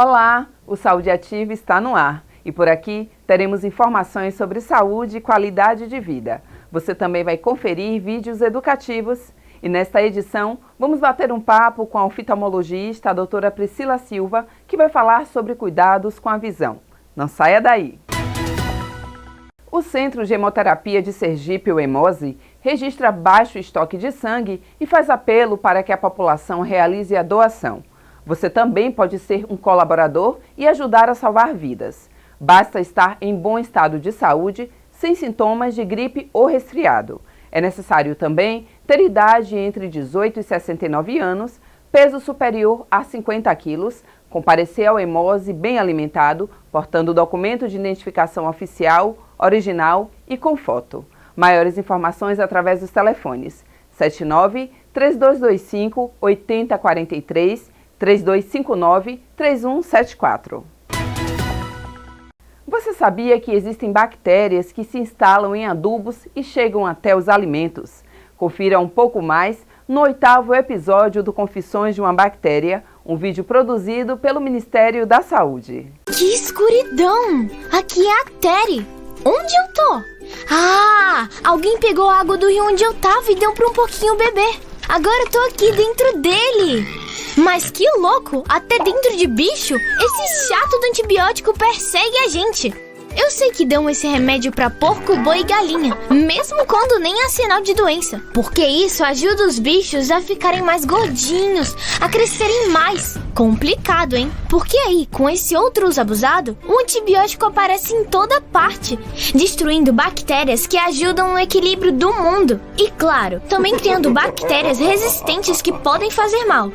Olá, o Saúde Ativa está no ar e por aqui teremos informações sobre saúde e qualidade de vida. Você também vai conferir vídeos educativos e nesta edição vamos bater um papo com a oftalmologista, a doutora Priscila Silva, que vai falar sobre cuidados com a visão. Não saia daí! O Centro de Hemoterapia de Sergipe, o Hemose, registra baixo estoque de sangue e faz apelo para que a população realize a doação. Você também pode ser um colaborador e ajudar a salvar vidas. Basta estar em bom estado de saúde, sem sintomas de gripe ou resfriado. É necessário também ter idade entre 18 e 69 anos, peso superior a 50 quilos, comparecer ao Hemose bem alimentado, portando documento de identificação oficial, original e com foto. Maiores informações através dos telefones 79-3225-8043, 3259-3174. Você sabia que existem bactérias que se instalam em adubos e chegam até os alimentos? Confira um pouco mais no 8º episódio do Confissões de uma Bactéria, um vídeo produzido pelo Ministério da Saúde. Que escuridão! Aqui é a Terry. Onde eu tô? Ah, alguém pegou a água do rio onde eu tava e deu pra um pouquinho beber. Agora eu tô aqui dentro dele. Mas que louco! Até dentro de bicho, esse chato do antibiótico persegue a gente. Eu sei que dão esse remédio pra porco, boi e galinha, mesmo quando nem há sinal de doença. Porque isso ajuda os bichos a ficarem mais gordinhos, a crescerem mais. Complicado, hein? Porque aí, com esse outro uso abusado, o antibiótico aparece em toda parte, destruindo bactérias que ajudam no equilíbrio do mundo. E claro, também criando bactérias resistentes que podem fazer mal.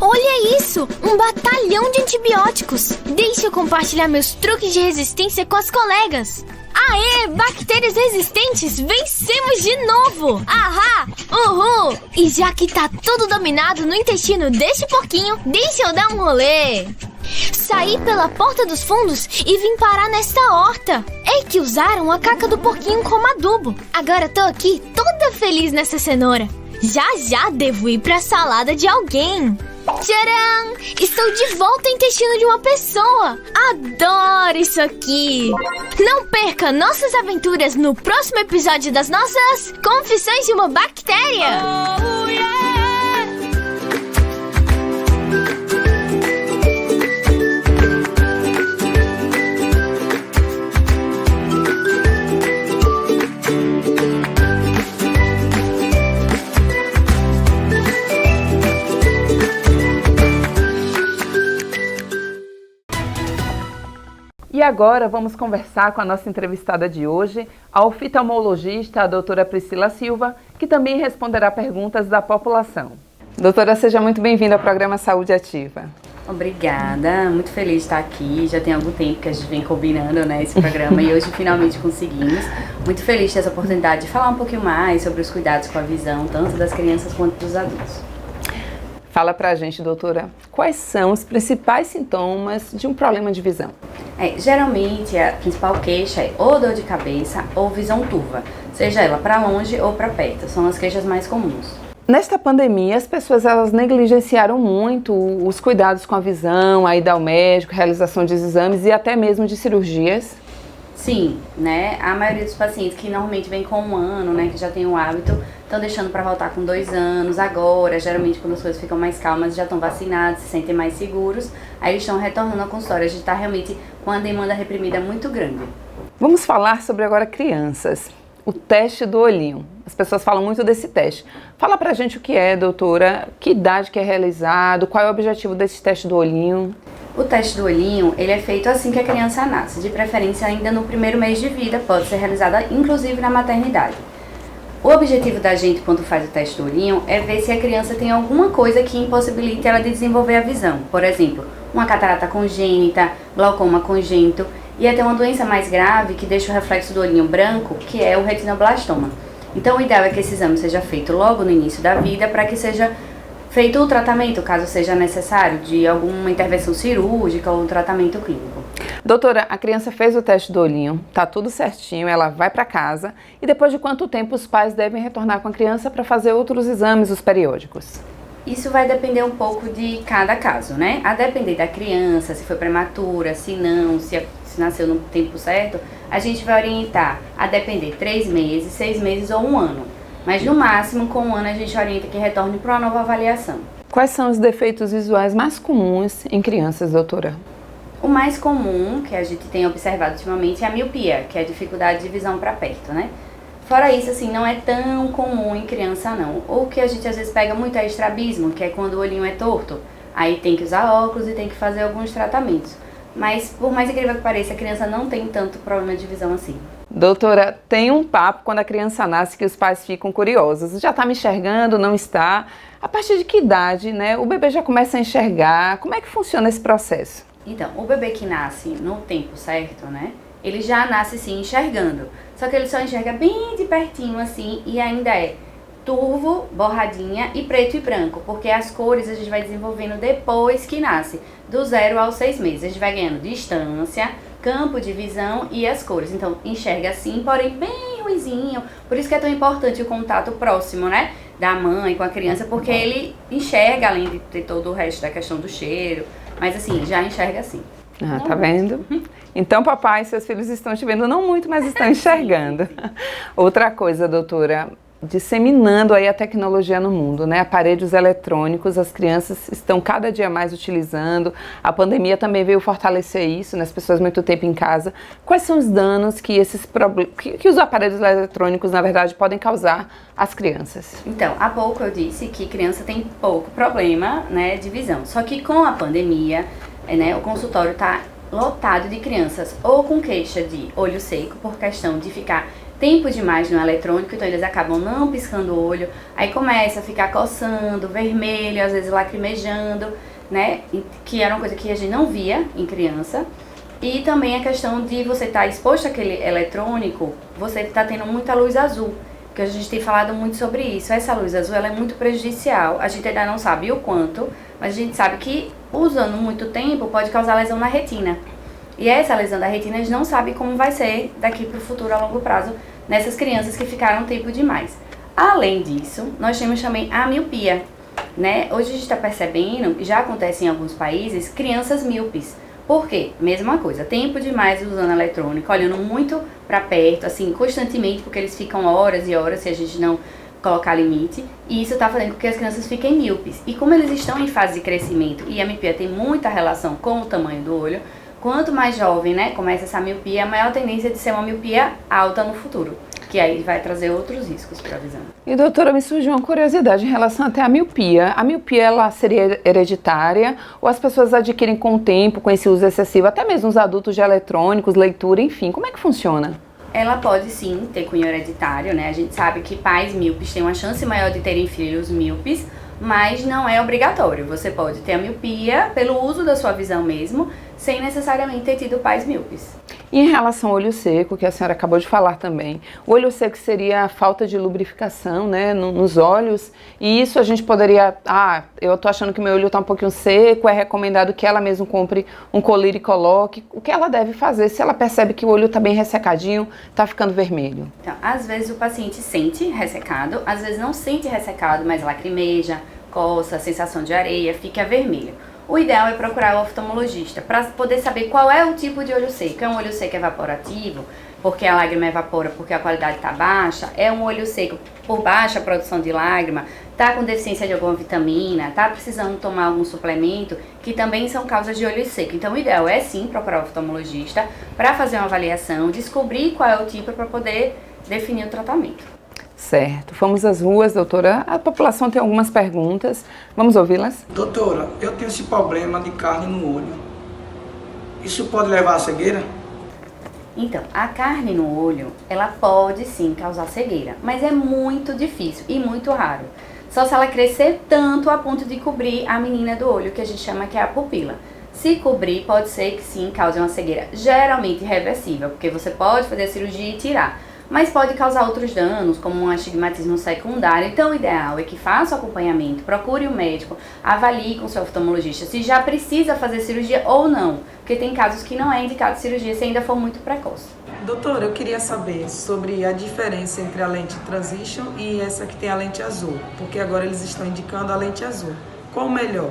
Olha isso! Um batalhão de antibióticos! Deixa eu compartilhar meus truques de resistência com as colegas! Aê! Bactérias resistentes! Vencemos de novo! Ahá! Uhul! E já que tá tudo dominado no intestino deste porquinho, deixa eu dar um rolê! Saí pela porta dos fundos e vim parar nesta horta. É que usaram a caca do porquinho como adubo. Agora tô aqui toda feliz nessa cenoura. Já devo ir pra salada de alguém. Tcharam! Estou de volta ao intestino de uma pessoa! Adoro isso aqui! Não perca nossas aventuras no próximo episódio das nossas Confissões de uma Bactéria! Oh, yeah! E agora vamos conversar com a nossa entrevistada de hoje, a oftalmologista, a doutora Priscila Silva, que também responderá perguntas da população. Doutora, seja muito bem-vinda ao programa Saúde Ativa. Obrigada, muito feliz de estar aqui. Já tem algum tempo que a gente vem combinando, esse programa e hoje finalmente conseguimos. Muito feliz de ter essa oportunidade de falar um pouquinho mais sobre os cuidados com a visão, tanto das crianças quanto dos adultos. Fala pra gente, doutora, quais são os principais sintomas de um problema de visão? Geralmente a principal queixa é ou dor de cabeça ou visão turva, seja ela para longe ou para perto, são as queixas mais comuns. Nesta pandemia, as pessoas elas negligenciaram muito os cuidados com a visão, a ida ao médico, realização de exames e até mesmo de cirurgias. Sim, a maioria dos pacientes que normalmente vem com 1 ano, que já tem o hábito, estão deixando para voltar com 2 anos, agora, geralmente quando as coisas ficam mais calmas, já estão vacinados, se sentem mais seguros, aí eles estão retornando ao consultório, a gente está realmente com uma demanda reprimida muito grande. Vamos falar sobre agora crianças, o teste do olhinho. As pessoas falam muito desse teste. Fala pra gente o que é, doutora, que idade que é realizado, qual é o objetivo desse teste do olhinho? O teste do olhinho, ele é feito assim que a criança nasce, de preferência ainda no primeiro mês de vida, pode ser realizada inclusive na maternidade. O objetivo da gente quando faz o teste do olhinho é ver se a criança tem alguma coisa que impossibilite ela de desenvolver a visão. Por exemplo, uma catarata congênita, glaucoma congênito e até uma doença mais grave que deixa o reflexo do olhinho branco, que é o retinoblastoma. Então o ideal é que esse exame seja feito logo no início da vida para que seja feito o tratamento, caso seja necessário, de alguma intervenção cirúrgica ou um tratamento clínico. Doutora, a criança fez o teste do olhinho, tá tudo certinho, ela vai para casa e depois de quanto tempo os pais devem retornar com a criança para fazer outros exames, os periódicos? Isso vai depender um pouco de cada caso, né? A depender da criança, se foi prematura, se não, se nasceu no tempo certo, a gente vai orientar a depender 3 meses, 6 meses ou 1 ano. Mas no máximo, com 1 ano, a gente orienta que retorne para uma nova avaliação. Quais são os defeitos visuais mais comuns em crianças, doutora? O mais comum que a gente tem observado ultimamente é a miopia, que é a dificuldade de visão para perto, né? Fora isso, assim, não é tão comum em criança, não. O que a gente às vezes pega muito é estrabismo, que é quando o olhinho é torto. Aí tem que usar óculos e tem que fazer alguns tratamentos. Mas, por mais incrível que pareça, a criança não tem tanto problema de visão assim. Doutora, tem um papo quando a criança nasce que os pais ficam curiosos. Já está me enxergando, não está? A partir de que idade, né, o bebê já começa a enxergar? Como é que funciona esse processo? Então, o bebê que nasce no tempo certo, né, ele já nasce sim enxergando. Só que ele só enxerga bem de pertinho assim e ainda é turvo, borradinha e preto e branco, porque as cores a gente vai desenvolvendo depois que nasce, do 0 aos 6 meses. A gente vai ganhando distância, campo de visão e as cores. Então, enxerga assim, porém bem ruizinho. Por isso que é tão importante o contato próximo, né, da mãe com a criança, porque ele enxerga, além de ter todo o resto da questão do cheiro, mas assim, já enxerga assim. Ah, tá vendo? Então, papai, seus filhos estão te vendo, não muito, mas estão enxergando. Outra coisa, doutora, disseminando aí a tecnologia no mundo, né? Aparelhos eletrônicos, as crianças estão cada dia mais utilizando. A pandemia também veio fortalecer isso, né? As pessoas muito tempo em casa. Quais são os danos que os aparelhos eletrônicos, na verdade, podem causar às crianças? Então, há pouco eu disse que criança tem pouco problema, né, de visão. Só que com a pandemia, né, o consultório está lotado de crianças ou com queixa de olho seco por questão de ficar tempo demais no eletrônico, então eles acabam não piscando o olho, aí começa a ficar coçando, vermelho, às vezes lacrimejando, né, que era uma coisa que a gente não via em criança. E também a questão de você estar exposto àquele eletrônico, você está tendo muita luz azul, que a gente tem falado muito sobre isso. Essa luz azul ela é muito prejudicial, a gente ainda não sabe o quanto, mas a gente sabe que usando muito tempo pode causar lesão na retina. E essa lesão da retina a gente não sabe como vai ser daqui para o futuro a longo prazo nessas crianças que ficaram tempo demais. Além disso, nós temos também a miopia, né? Hoje a gente está percebendo, e já acontece em alguns países, crianças míopes. Por quê? Mesma coisa, tempo demais usando eletrônico, olhando muito para perto, assim, constantemente, porque eles ficam horas e horas se a gente não colocar limite, e isso está fazendo com que as crianças fiquem míopes. E como eles estão em fase de crescimento, e a miopia tem muita relação com o tamanho do olho, quanto mais jovem, né, começa essa miopia, a maior tendência de ser uma miopia alta no futuro, que aí vai trazer outros riscos para a visão. E doutora, me surgiu uma curiosidade em relação até à miopia. A miopia, ela seria hereditária ou as pessoas adquirem com o tempo, com esse uso excessivo, até mesmo os adultos de eletrônicos, leitura, enfim, como é que funciona? Ela pode sim ter cunho hereditário, né, a gente sabe que pais míopes têm uma chance maior de terem filhos míopes, mas não é obrigatório. Você pode ter a miopia pelo uso da sua visão mesmo, sem necessariamente ter tido pais míopes. E em relação ao olho seco, que a senhora acabou de falar também, o olho seco seria a falta de lubrificação, né, nos olhos, e isso a gente poderia, eu tô achando que meu olho tá um pouquinho seco, é recomendado que ela mesmo compre um colírio e coloque. O que ela deve fazer se ela percebe que o olho tá bem ressecadinho, tá ficando vermelho? Então, às vezes o paciente sente ressecado, às vezes não sente ressecado, mas lacrimeja, coça, sensação de areia, fica vermelho. O ideal é procurar o oftalmologista para poder saber qual é o tipo de olho seco. É um olho seco evaporativo, porque a lágrima evapora porque a qualidade está baixa? É um olho seco por baixa produção de lágrima? Está com deficiência de alguma vitamina? Está precisando tomar algum suplemento? Que também são causas de olho seco. Então o ideal é sim procurar o oftalmologista para fazer uma avaliação, descobrir qual é o tipo para poder definir o tratamento. Certo. Fomos às ruas, doutora. A população tem algumas perguntas. Vamos ouvi-las? Doutora, eu tenho esse problema de carne no olho. Isso pode levar à cegueira? Então, a carne no olho, ela pode sim causar cegueira, mas é muito difícil e muito raro. Só se ela crescer tanto a ponto de cobrir a menina do olho, que a gente chama que é a pupila. Se cobrir, pode ser que sim cause uma cegueira, geralmente reversível, porque você pode fazer a cirurgia e tirar. Mas pode causar outros danos, como um astigmatismo secundário. Então, o ideal é que faça o acompanhamento, procure o médico, avalie com o seu oftalmologista se já precisa fazer cirurgia ou não, porque tem casos que não é indicado cirurgia se ainda for muito precoce. Doutora, eu queria saber sobre a diferença entre a lente Transition e essa que tem a lente azul, porque agora eles estão indicando a lente azul. Qual o melhor?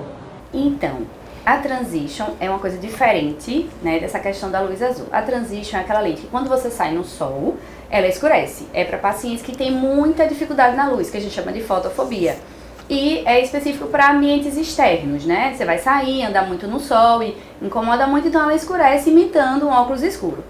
Então, a Transition é uma coisa diferente, né, dessa questão da luz azul. A Transition é aquela lente que quando você sai no sol, ela escurece. É para pacientes que têm muita dificuldade na luz, que a gente chama de fotofobia. E é específico para ambientes externos, né? Você vai sair, andar muito no sol e incomoda muito, então ela escurece imitando um óculos escuro.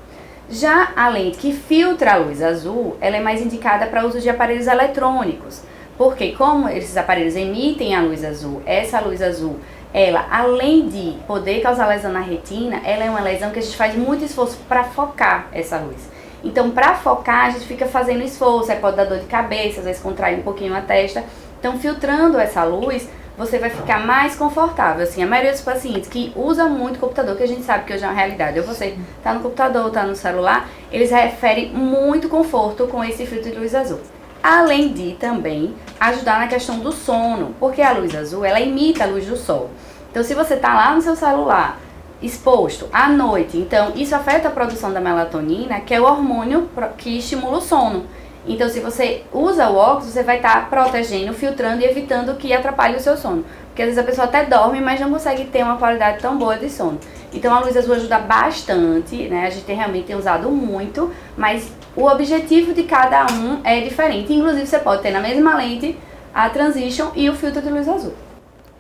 Já a lente que filtra a luz azul, ela é mais indicada para uso de aparelhos eletrônicos, porque como esses aparelhos emitem a luz azul, essa luz azul, ela, além de poder causar lesão na retina, ela é uma lesão que a gente faz muito esforço para focar essa luz. Então, para focar, a gente fica fazendo esforço, aí pode dar dor de cabeça, às vezes contrai um pouquinho a testa. Então, filtrando essa luz, você vai ficar mais confortável. Assim, a maioria dos pacientes que usa muito computador, que a gente sabe que hoje é uma realidade, ou você tá no computador, tá no celular, eles referem muito conforto com esse filtro de luz azul. Além de também ajudar na questão do sono, porque a luz azul, ela imita a luz do sol. Então, se você tá lá no seu celular, exposto à noite, então isso afeta a produção da melatonina, que é o hormônio que estimula o sono. Então, se você usa o óculos, você vai estar protegendo, filtrando e evitando que atrapalhe o seu sono. Porque às vezes a pessoa até dorme, mas não consegue ter uma qualidade tão boa de sono. Então, a luz azul ajuda bastante, né? A gente realmente tem usado muito, mas o objetivo de cada um é diferente. Inclusive, você pode ter na mesma lente a Transition e o filtro de luz azul.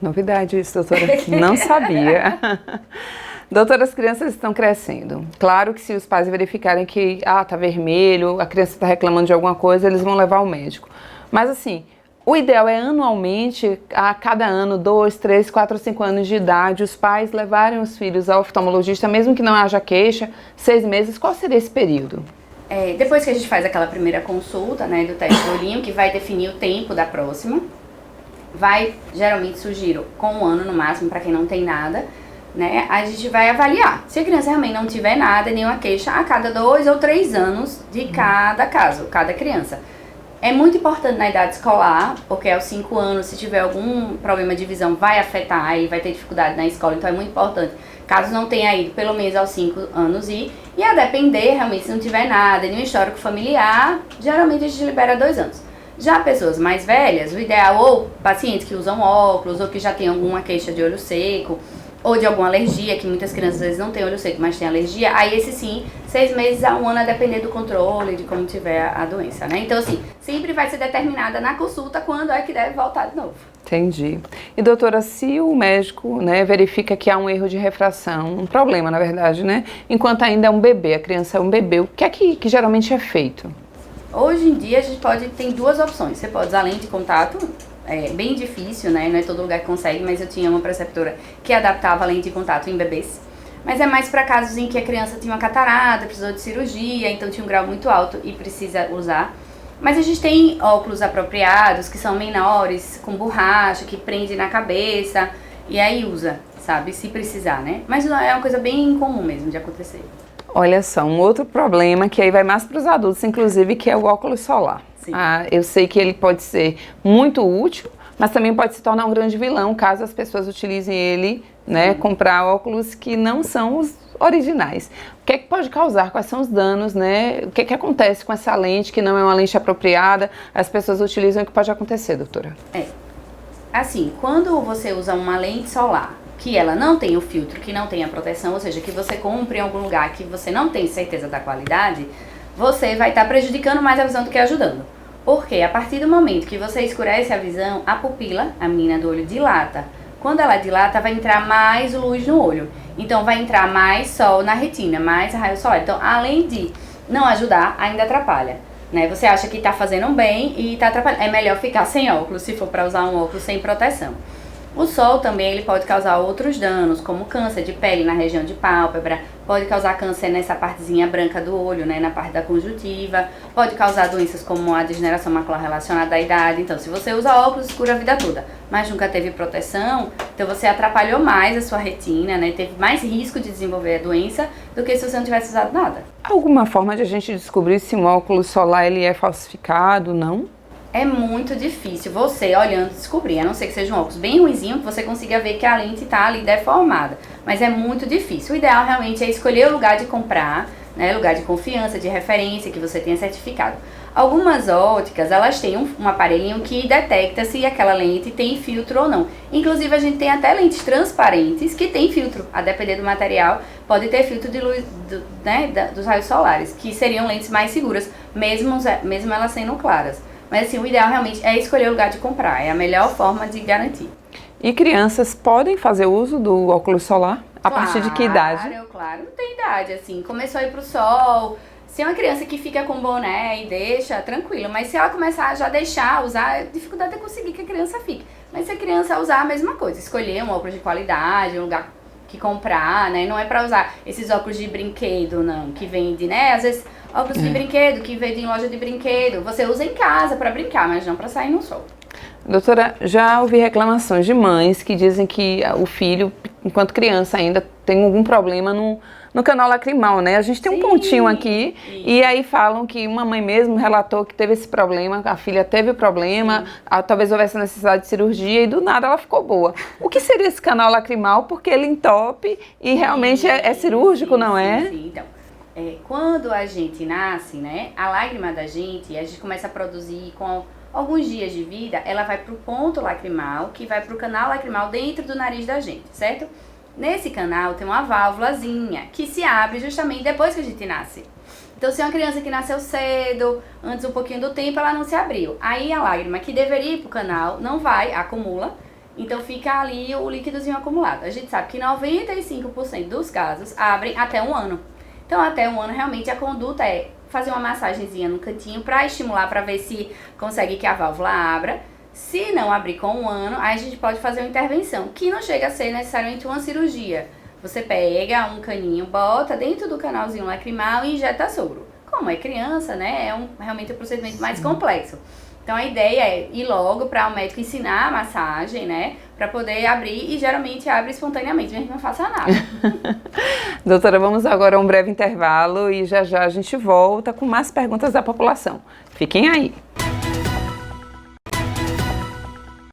Novidade isso, doutora. Não sabia. Doutora, as crianças estão crescendo. Claro que se os pais verificarem que tá vermelho, a criança está reclamando de alguma coisa, eles vão levar ao médico. Mas assim, o ideal é anualmente, a cada ano, 2, 3, 4, 5 anos de idade, os pais levarem os filhos ao oftalmologista, mesmo que não haja queixa, 6 meses. Qual seria esse período? Depois que a gente faz aquela primeira consulta, né, do teste do olhinho, que vai definir o tempo da próxima, vai, geralmente sugiro, com 1 ano no máximo, para quem não tem nada, né, a gente vai avaliar. Se a criança realmente não tiver nada, nenhuma queixa, a cada 2 ou 3 anos de cada caso, cada criança. É muito importante na idade escolar, porque aos 5 anos, se tiver algum problema de visão, vai afetar, ele vai ter dificuldade na escola, então é muito importante. Caso não tenha ido, pelo menos aos 5 anos ir. E a depender, realmente, se não tiver nada, nenhum histórico familiar, geralmente a gente libera 2 anos. Já pessoas mais velhas, o ideal, ou pacientes que usam óculos, ou que já têm alguma queixa de olho seco, ou de alguma alergia, que muitas crianças às vezes não têm olho seco, mas têm alergia, aí esse sim, 6 meses a 1 ano, a depender do controle, de como tiver a doença, né? Então, assim, sempre vai ser determinada na consulta quando é que deve voltar de novo. Entendi. E doutora, se o médico, né, verifica que há um erro de refração, um problema, na verdade, né? Enquanto ainda é um bebê, a criança é um bebê, o que é que geralmente é feito? Hoje em dia, a gente tem 2 opções. Você pode usar lente de contato. É bem difícil, né? Não é todo lugar que consegue, mas eu tinha uma preceptora que adaptava a lente de contato em bebês. Mas é mais para casos em que a criança tinha uma catarata, precisou de cirurgia, então tinha um grau muito alto e precisa usar. Mas a gente tem óculos apropriados, que são menores, com borracha, que prende na cabeça, e aí usa, sabe? Se precisar, né? Mas é uma coisa bem incomum mesmo de acontecer. Olha só, um outro problema que aí vai mais para os adultos, inclusive, que é o óculos solar. Sim. Eu sei que ele pode ser muito útil, mas também pode se tornar um grande vilão caso as pessoas utilizem ele, né, comprar óculos que não são os originais. O que é que pode causar? Quais são os danos, né? O que é que acontece com essa lente que não é uma lente apropriada? As pessoas utilizam, o que pode acontecer, doutora? Assim, quando você usa uma lente solar, que ela não tem o filtro, que não tem a proteção, ou seja, que você compra em algum lugar que você não tem certeza da qualidade, você vai estar prejudicando mais a visão do que ajudando. Porque a partir do momento que você escurece a visão, a pupila, a menina do olho, dilata. Quando ela dilata, vai entrar mais luz no olho. Então, vai entrar mais sol na retina, mais raio solar. Então, além de não ajudar, ainda atrapalha. Né? Você acha que está fazendo bem e está atrapalhando. É melhor ficar sem óculos, se for para usar um óculos sem proteção. O sol também ele pode causar outros danos, como câncer de pele na região de pálpebra, pode causar câncer nessa partezinha branca do olho, né, na parte da conjuntiva, pode causar doenças como a degeneração macular relacionada à idade. Então, se você usa óculos, escura a vida toda, mas nunca teve proteção, então você atrapalhou mais a sua retina, né, teve mais risco de desenvolver a doença do que se você não tivesse usado nada. Alguma forma de a gente descobrir se um óculos solar ele é falsificado, não? É muito difícil você, olhando, descobrir, a não ser que seja um óculos bem ruinzinho, que você consiga ver que a lente está ali deformada. Mas é muito difícil. O ideal realmente é escolher o lugar de comprar, né? Lugar de confiança, de referência, que você tenha certificado. Algumas óticas, elas têm um aparelhinho que detecta se aquela lente tem filtro ou não. Inclusive, a gente tem até lentes transparentes que tem filtro, a depender do material, pode ter filtro de luz, dos raios solares, que seriam lentes mais seguras, mesmo elas sendo claras. Mas assim, o ideal realmente é escolher o lugar de comprar, é a melhor forma de garantir. E crianças podem fazer uso do óculos solar? A partir de que idade? Claro, não tem idade, assim, começou a ir pro sol. Se é uma criança que fica com boné e deixa, tranquilo. Mas se ela começar a já deixar usar, a dificuldade é conseguir que a criança fique. Mas se a criança usar, a mesma coisa. Escolher um óculos de qualidade, um lugar que comprar, né? Não é pra usar esses óculos de brinquedo, não, que vende, né? Às vezes, óculos de brinquedo, que vende em loja de brinquedo. Você usa em casa pra brincar, mas não pra sair no sol. Doutora, já ouvi reclamações de mães que dizem que o filho, enquanto criança ainda, tem algum problema no canal lacrimal, né? A gente tem um pontinho aqui e aí falam que uma mãe mesmo relatou que teve esse problema, a filha teve o problema, talvez houvesse necessidade de cirurgia e do nada ela ficou boa. O que seria esse canal lacrimal? Porque ele entope e realmente é cirúrgico, não é? Sim. Então, quando a gente nasce, né, a lágrima da gente, a gente começa a produzir com alguns dias de vida, ela vai pro ponto lacrimal, que vai pro canal lacrimal dentro do nariz da gente, certo? Nesse canal tem uma válvulazinha que se abre justamente depois que a gente nasce. Então, se é uma criança que nasceu cedo, antes um pouquinho do tempo, ela não se abriu. Aí a lágrima que deveria ir pro canal não vai, acumula. Então fica ali o líquidozinho acumulado. A gente sabe que 95% dos casos abrem até 1 ano. Então, até 1 ano, realmente, a conduta é fazer uma massagenzinha no cantinho para estimular, para ver se consegue que a válvula abra. Se não abrir com 1 ano, aí a gente pode fazer uma intervenção, que não chega a ser necessariamente uma cirurgia. Você pega um caninho, bota dentro do canalzinho lacrimal e injeta soro. Como é criança, né, realmente um procedimento mais complexo. Então a ideia é ir logo para o médico ensinar a massagem, né, para poder abrir, e geralmente abre espontaneamente, mesmo que não faça nada. Doutora, vamos agora a um breve intervalo e já já a gente volta com mais perguntas da população. Fiquem aí.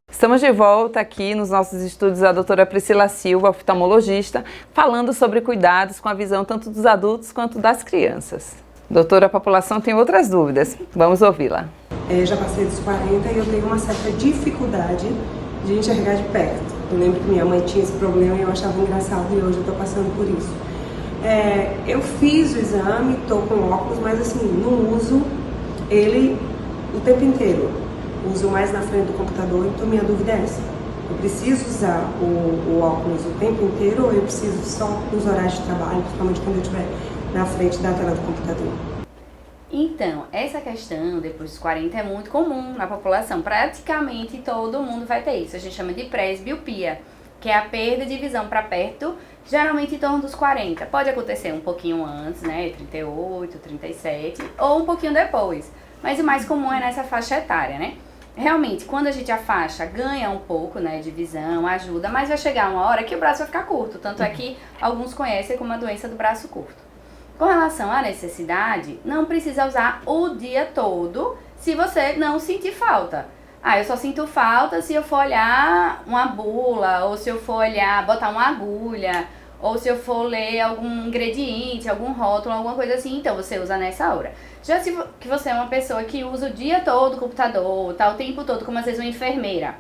Estamos de volta aqui nos nossos estúdios a doutora Priscila Silva, oftalmologista, falando sobre cuidados com a visão tanto dos adultos quanto das crianças. Doutora, a população tem outras dúvidas. Vamos ouvi-la. Já passei dos 40 e eu tenho uma certa dificuldade de enxergar de perto. Eu lembro que minha mãe tinha esse problema e eu achava engraçado, e hoje eu estou passando por isso. Eu fiz o exame, estou com óculos, mas assim, não uso ele o tempo inteiro. Uso mais na frente do computador, então minha dúvida é essa. Eu preciso usar o óculos o tempo inteiro ou eu preciso só nos horários de trabalho, principalmente quando eu estiver na frente da tela do computador? Então, essa questão depois dos 40 é muito comum na população. Praticamente todo mundo vai ter isso. A gente chama de presbiopia, que é a perda de visão para perto, geralmente em torno dos 40. Pode acontecer um pouquinho antes, né, 38, 37, ou um pouquinho depois. Mas o mais comum é nessa faixa etária, né? Realmente, quando a gente afasta, ganha um pouco, né, de visão, ajuda, mas vai chegar uma hora que o braço vai ficar curto. Tanto é que alguns conhecem como a doença do braço curto. Com relação à necessidade, não precisa usar o dia todo se você não sentir falta. Eu só sinto falta se eu for olhar uma bula, ou se eu for olhar, botar uma agulha, ou se eu for ler algum ingrediente, algum rótulo, alguma coisa assim, então você usa nessa hora. Já se que você é uma pessoa que usa o dia todo o computador, tá o tempo todo, como às vezes uma enfermeira,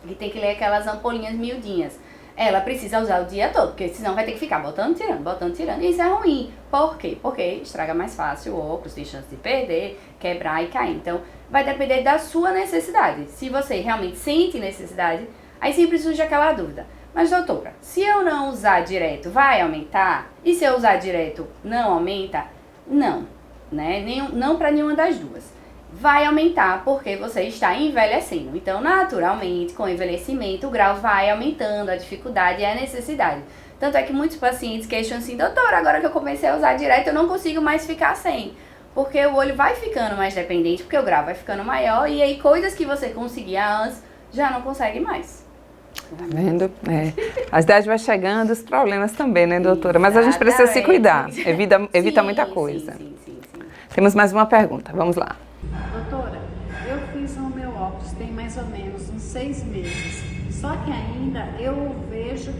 que tem que ler aquelas ampolinhas miudinhas, ela precisa usar o dia todo, porque senão vai ter que ficar botando, tirando, e isso é ruim. Por quê? Porque estraga mais fácil o óculos, tem chance de perder, quebrar e cair. Então, vai depender da sua necessidade. Se você realmente sente necessidade, aí sempre surge aquela dúvida. Mas, doutora, se eu não usar direto, vai aumentar? E se eu usar direto, não aumenta? Não, né? Não para nenhuma das duas. Vai aumentar porque você está envelhecendo. Então, naturalmente, com o envelhecimento, o grau vai aumentando, a dificuldade e a necessidade. Tanto é que muitos pacientes questionam assim, doutora, agora que eu comecei a usar direto, eu não consigo mais ficar sem. Porque o olho vai ficando mais dependente, porque o grau vai ficando maior, e aí coisas que você conseguia antes, já não consegue mais. Tá vendo? A idade vai chegando, os problemas também, né, doutora? Mas a gente precisa se cuidar, evita muita coisa. Sim. Temos mais uma pergunta, vamos lá. Doutora, eu fiz o meu óculos tem mais ou menos uns 6 meses, Só que ainda eu vejo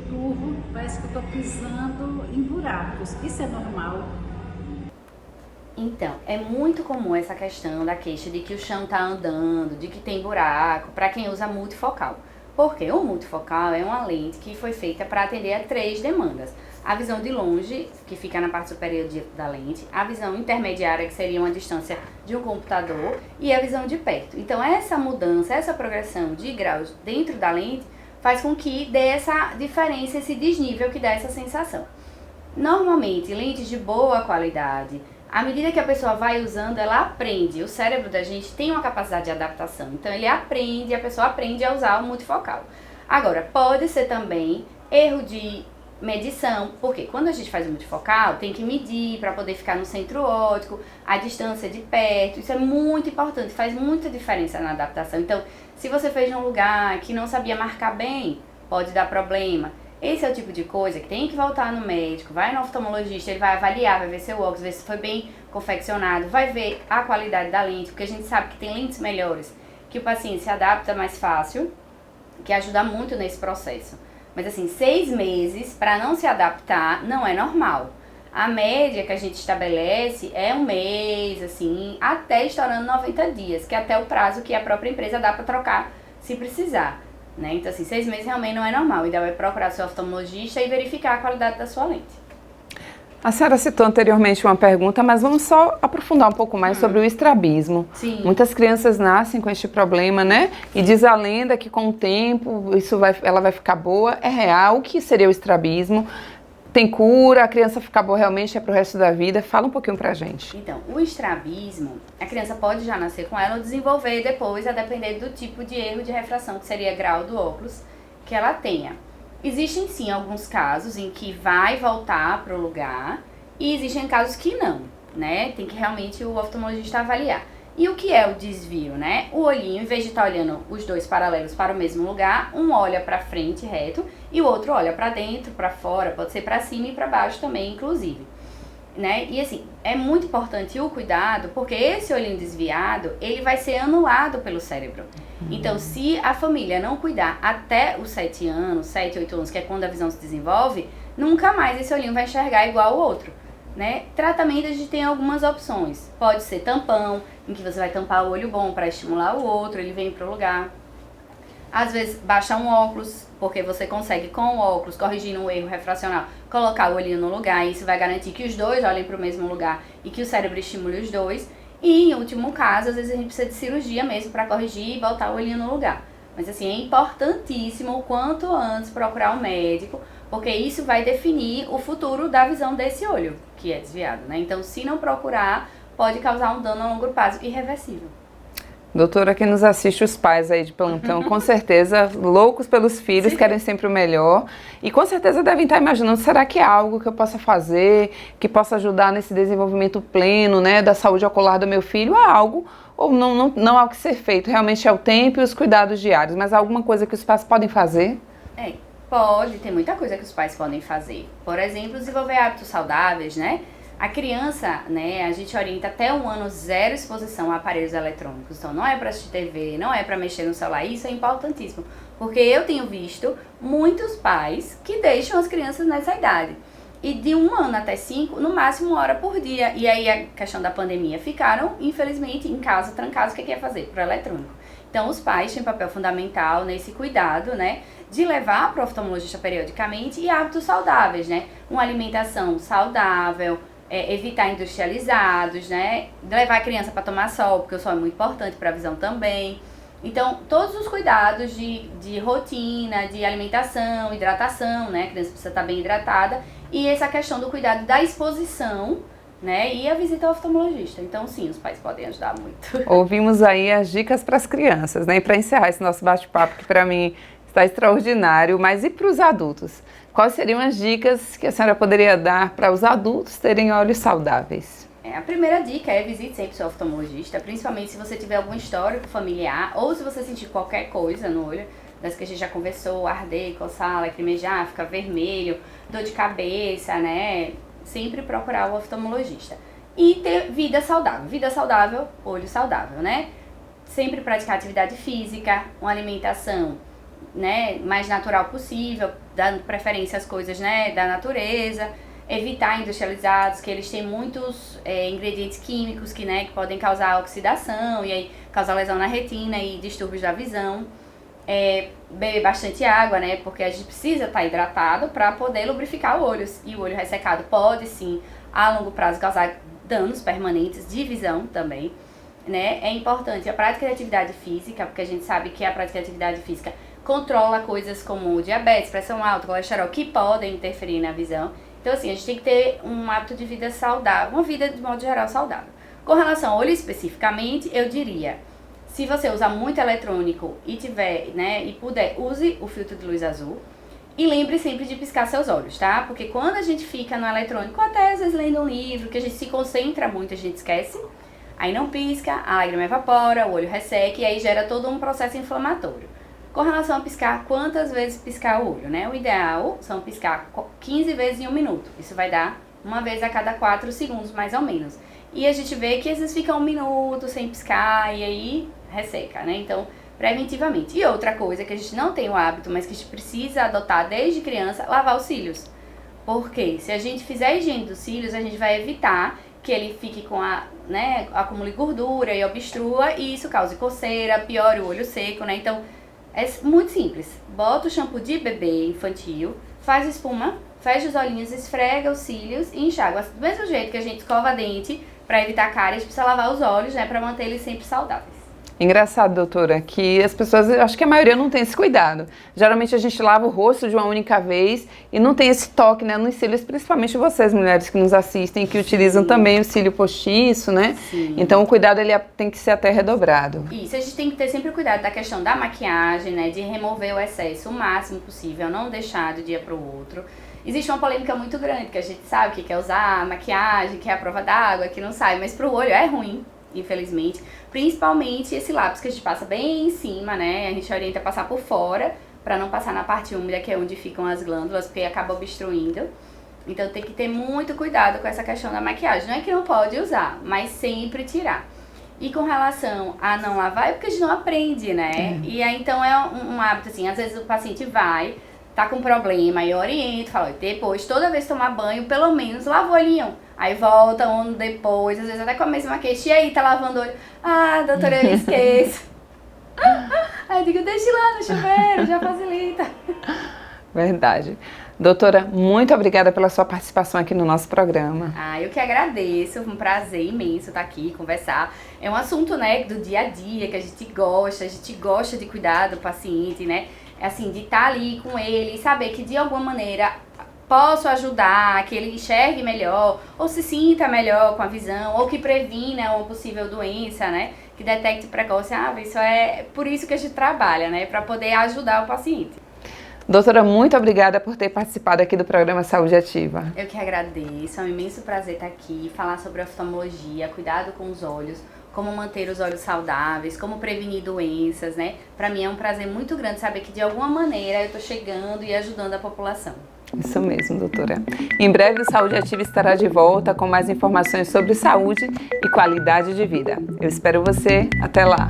turvo, parece que eu estou pisando em buracos. Isso é normal? Então, é muito comum essa questão da queixa de que o chão está andando, de que tem buraco, para quem usa multifocal. Porque o multifocal é uma lente que foi feita para atender a 3 demandas. A visão de longe, que fica na parte superior da lente, a visão intermediária, que seria uma distância de um computador, e a visão de perto. Então, essa mudança, essa progressão de graus dentro da lente, faz com que dê essa diferença, esse desnível que dá essa sensação. Normalmente, lentes de boa qualidade, à medida que a pessoa vai usando, ela aprende. O cérebro da gente tem uma capacidade de adaptação. Então, a pessoa aprende a usar o multifocal. Agora, pode ser também erro de medição, porque quando a gente faz o multifocal, tem que medir para poder ficar no centro óptico, a distância de perto. Isso é muito importante, faz muita diferença na adaptação. Então, se você fez num lugar que não sabia marcar bem, pode dar problema. Esse é o tipo de coisa que tem que voltar no médico, vai no oftalmologista, ele vai avaliar, vai ver seu óculos, ver se foi bem confeccionado, vai ver a qualidade da lente, porque a gente sabe que tem lentes melhores, que o paciente se adapta mais fácil, que ajuda muito nesse processo. Mas assim, 6 meses para não se adaptar não é normal. A média que a gente estabelece é 1 mês, assim, até estourando 90 dias, que é até o prazo que a própria empresa dá para trocar se precisar. Né? Então, assim, 6 meses realmente não é normal. O ideal é procurar seu oftalmologista e verificar a qualidade da sua lente. A senhora citou anteriormente uma pergunta, mas vamos só aprofundar um pouco mais sobre o estrabismo. Sim. Muitas crianças nascem com este problema, né? E diz a lenda que com o tempo ela vai ficar boa. É real? O que seria o estrabismo? Tem cura? A criança ficar boa realmente é pro resto da vida? Fala um pouquinho pra gente. Então, o estrabismo, a criança pode já nascer com ela ou desenvolver depois, a depender do tipo de erro de refração, que seria grau do óculos, que ela tenha. Existem sim alguns casos em que vai voltar pro lugar e existem casos que não, né? Tem que realmente o oftalmologista avaliar. E o que é o desvio, né? O olhinho, em vez de estar olhando os dois paralelos para o mesmo lugar, um olha para frente reto e o outro olha para dentro, para fora, pode ser para cima e para baixo também, inclusive. Né? E assim, é muito importante o cuidado, porque esse olhinho desviado, ele vai ser anulado pelo cérebro. Então, se a família não cuidar até os 7 anos, 7, 8 anos, que é quando a visão se desenvolve, nunca mais esse olhinho vai enxergar igual o outro. Né? Tratamento, a gente tem algumas opções. Pode ser tampão, em que você vai tampar o olho bom para estimular o outro, ele vem pro lugar. Às vezes, baixa um óculos, porque você consegue com o óculos, corrigindo um erro refracional, colocar o olhinho no lugar, e isso vai garantir que os dois olhem para o mesmo lugar e que o cérebro estimule os dois. E, em último caso, às vezes a gente precisa de cirurgia mesmo para corrigir e botar o olhinho no lugar. Mas assim, é importantíssimo o quanto antes procurar um médico, porque isso vai definir o futuro da visão desse olho, que é desviado, né? Então, se não procurar, pode causar um dano a longo prazo irreversível. Doutora, que nos assiste, os pais aí de plantão, com certeza, loucos pelos filhos, sim, querem sempre o melhor. E com certeza devem estar imaginando, será que é algo que eu possa fazer, que possa ajudar nesse desenvolvimento pleno, né, da saúde ocular do meu filho? É algo, ou não há o que ser feito, realmente é o tempo e os cuidados diários, mas há alguma coisa que os pais podem fazer? Pode, tem muita coisa que os pais podem fazer. Por exemplo, desenvolver hábitos saudáveis, né? A criança, né, a gente orienta até 1 ano 0 exposição a aparelhos eletrônicos. Então, não é para assistir TV, não é para mexer no celular. Isso é importantíssimo, porque eu tenho visto muitos pais que deixam as crianças nessa idade. E de 1 ano até 5, no máximo 1 hora por dia. E aí, a questão da pandemia, ficaram, infelizmente, em casa, trancados. O que ia fazer? Pro eletrônico. Então, os pais têm papel fundamental nesse cuidado, né, de levar para o oftalmologista periodicamente, e hábitos saudáveis, né? Uma alimentação saudável, evitar industrializados, né? Levar a criança para tomar sol, porque o sol é muito importante para a visão também. Então, todos os cuidados de rotina, de alimentação, hidratação, né? A criança precisa estar bem hidratada. E essa questão do cuidado da exposição, né? E a visita ao oftalmologista. Então, sim, os pais podem ajudar muito. Ouvimos aí as dicas para as crianças, né? E para encerrar esse nosso bate-papo, que para mim está extraordinário, mas e para os adultos? Quais seriam as dicas que a senhora poderia dar para os adultos terem olhos saudáveis? A primeira dica é visite sempre seu oftalmologista, principalmente se você tiver algum histórico familiar ou se você sentir qualquer coisa no olho, das que a gente já conversou, arder, coçar, lacrimejar, ficar vermelho, dor de cabeça, né? Sempre procurar o oftalmologista. E ter vida saudável. Vida saudável, olho saudável, né? sempre praticar atividade física, uma alimentação, né, mais natural possível, dando preferência às coisas, né, da natureza, evitar industrializados, que eles têm muitos ingredientes químicos que, né, que podem causar oxidação e aí causar lesão na retina e distúrbios da visão. Beber bastante água, né, porque a gente precisa estar hidratado para poder lubrificar o olho, e o olho ressecado pode sim, a longo prazo, causar danos permanentes de visão também. Né? É importante a prática de atividade física, porque a gente sabe que a prática de atividade física controla coisas como diabetes, pressão alta, colesterol, que podem interferir na visão. Então, assim, a gente tem que ter um hábito de vida saudável, uma vida de modo geral saudável. Com relação ao olho especificamente, eu diria, se você usar muito eletrônico e tiver, né, e puder, use o filtro de luz azul. E lembre sempre de piscar seus olhos, tá? Porque quando a gente fica no eletrônico, até às vezes lendo um livro, que a gente se concentra muito, a gente esquece. Aí não pisca, a lágrima evapora, o olho resseca e aí gera todo um processo inflamatório. Com relação a piscar, quantas vezes piscar o olho, né? O ideal são piscar 15 vezes em 1 minuto. Isso vai dar uma vez a cada 4 segundos, mais ou menos. E a gente vê que às vezes fica 1 minuto sem piscar e aí resseca, né? Então, preventivamente. E outra coisa que a gente não tem o hábito, mas que a gente precisa adotar desde criança, lavar os cílios. Porque se a gente fizer a higiene dos cílios, a gente vai evitar que ele fique com acumule gordura e obstrua, e isso cause coceira, piore o olho seco, né? Então, é muito simples. Bota o shampoo de bebê infantil, faz espuma, fecha os olhinhos, esfrega os cílios e enxágua. Do mesmo jeito que a gente escova dente para evitar cárie, a gente precisa lavar os olhos, né? Para manter eles sempre saudáveis. Engraçado, doutora, que as pessoas, acho que a maioria não tem esse cuidado. Geralmente a gente lava o rosto de uma única vez e não tem esse toque, né, nos cílios, principalmente vocês, mulheres que nos assistem, que utilizam também o cílio postiço, né? Sim. Então o cuidado ele tem que ser até redobrado. Isso, a gente tem que ter sempre cuidado da questão da maquiagem, né, de remover o excesso o máximo possível, não deixar de um dia para o outro. Existe uma polêmica muito grande, que a gente sabe que quer usar maquiagem, que é a prova d'água, que não sai, mas para o olho é ruim, infelizmente. Principalmente esse lápis que a gente passa bem em cima, né? A gente orienta a passar por fora, para não passar na parte úmida, que é onde ficam as glândulas, porque acaba obstruindo. Então tem que ter muito cuidado com essa questão da maquiagem. Não é que não pode usar, mas sempre tirar. E com relação a não lavar, é porque a gente não aprende, né? E aí então é um hábito assim, às vezes o paciente vai, tá com problema, e eu oriento, falo, depois, toda vez que tomar banho, pelo menos lava o olhinho. Aí volta um ano depois, às vezes até com a mesma queixa, e aí tá lavando o olho. Ah, doutora, eu esqueço. Aí eu digo, deixa lá no chuveiro, já facilita. Verdade. Doutora, muito obrigada pela sua participação aqui no nosso programa. Ah, eu que agradeço, um prazer imenso estar aqui, conversar. É um assunto, né, do dia a dia, que a gente gosta de cuidar do paciente, né? Assim, de estar ali com ele e saber que de alguma maneira posso ajudar, que ele enxergue melhor, ou se sinta melhor com a visão, ou que previna uma possível doença, né? Que detecte precoce. Isso é por isso que a gente trabalha, né? Para poder ajudar o paciente. Doutora, muito obrigada por ter participado aqui do programa Saúde Ativa. Eu que agradeço, é um imenso prazer estar aqui, falar sobre oftalmologia, cuidado com os olhos, como manter os olhos saudáveis, como prevenir doenças, né? Para mim é um prazer muito grande saber que de alguma maneira eu estou chegando e ajudando a população. Isso mesmo, doutora. Em breve o Saúde Ativa estará de volta com mais informações sobre saúde e qualidade de vida. Eu espero você. Até lá!